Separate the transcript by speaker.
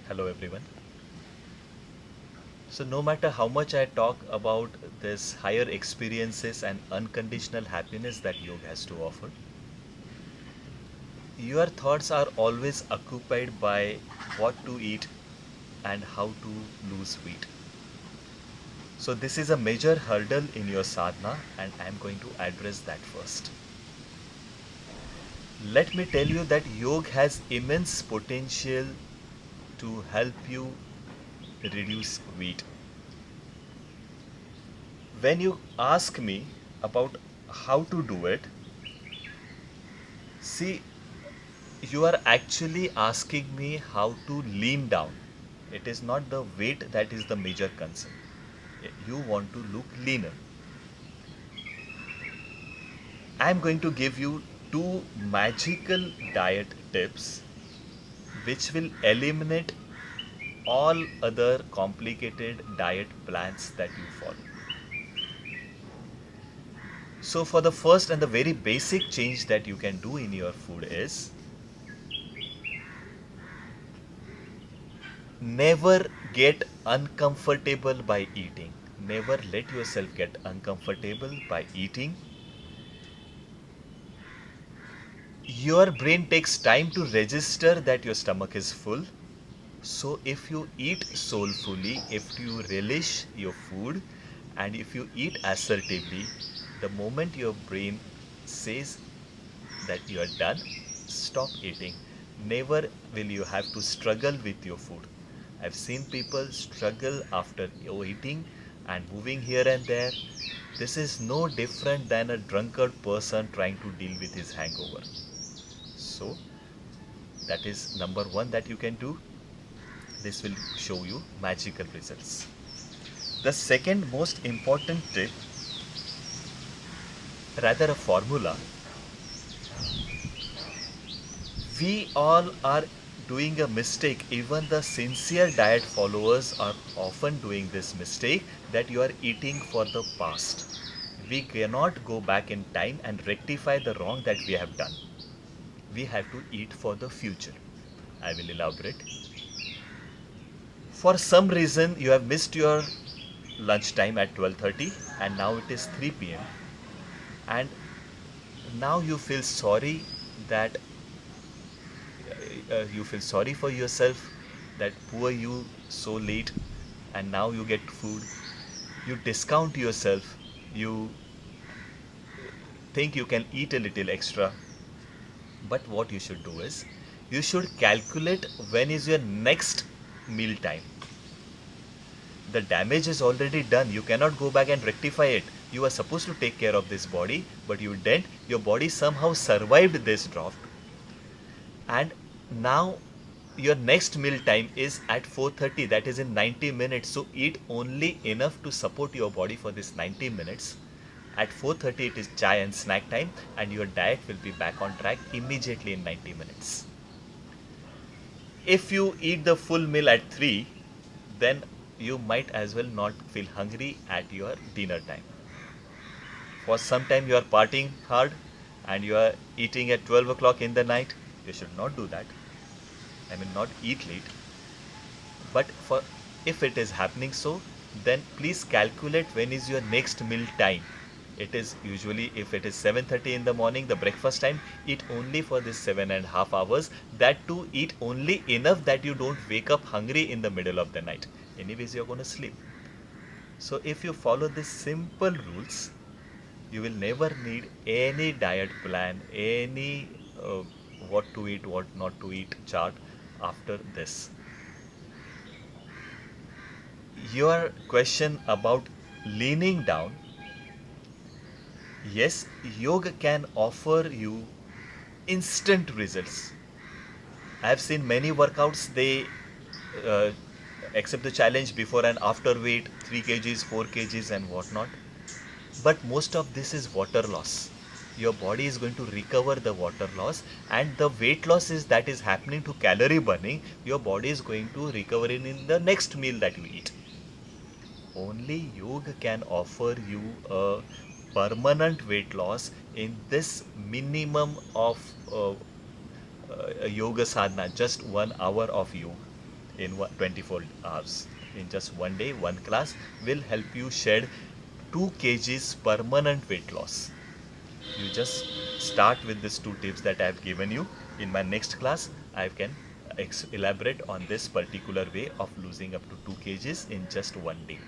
Speaker 1: Hello everyone. So no matter how much I talk about this higher experiences and unconditional happiness that yoga has to offer, your thoughts are always occupied by what to eat and how to lose weight. So this is a major hurdle in your sadhana and I am going to address that first. Let me tell you that yoga has immense potential to help you reduce weight. When you ask me about how to do it, see, you are actually asking me how to lean down. It is not the weight that is the major concern. You want to look leaner. I am going to give you two magical diet tips which will eliminate all other complicated diet plans that you follow. So, for the first and the very basic change that you can do in your food is never get uncomfortable by eating. Never let yourself get uncomfortable by eating. Your brain takes time to register that your stomach is full. So, if you eat soulfully, if you relish your food, and if you eat assertively, the moment your brain says that you are done, stop eating. Never will you have to struggle with your food. I've seen people struggle after eating and moving here and there. This is no different than a drunkard person trying to deal with his hangover. So, that is number one that you can do. This will show you magical results. The second most important tip, rather a formula, we all are doing a mistake. Even the sincere diet followers are often doing this mistake that you are eating for the past. We cannot go back in time and rectify the wrong that we have done. We have to eat for the future. I will elaborate. For some reason you have missed your lunchtime at 12:30 and now it is 3 p.m. and now you feel sorry that you feel sorry for yourself that poor you so late and now you get food. You discount yourself. You think you can eat a little extra. But what you should do is you should calculate when is your next meal time. The damage is already done. You cannot go back and rectify it. You are supposed to take care of this body, but you didn't. Your body somehow survived this draft. And now your next meal time is at 4:30, that is in 90 minutes. So eat only enough to support your body for this 90 minutes. At 4:30 it is chai and snack time and your diet will be back on track immediately in 90 minutes. If you eat the full meal at 3, then you might as well not feel hungry at your dinner time. For some time you are partying hard and you are eating at 12 o'clock in the night, you should not do that. I mean, not eat late. But for if it is happening so, then please calculate when is your next meal time. It is usually, if it is 7:30 in the morning, the breakfast time, eat only for this 7.5 hours. That too, eat only enough that you don't wake up hungry in the middle of the night. Anyways, you're going to sleep. So if you follow these simple rules, you will never need any diet plan, any what to eat, what not to eat chart after this. Your question about leaning down, yes, yoga can offer you instant results. I have seen many workouts, they uh, accept the challenge before and after weight, 3 kgs, 4 kgs, and whatnot. But most of this is water loss. Your body is going to recover the water loss, and the weight loss is that is happening to calorie burning. Your body is going to recover in the next meal that you eat. Only yoga can offer you a permanent weight loss in this minimum of yoga sadhana, just 1 hour of yoga. in 24 hours. In just one day, one class will help you shed 2 kgs permanent weight loss. You just start with these 2 tips that I have given you. In my next class, I can elaborate on this particular way of losing up to 2 kgs in just one day.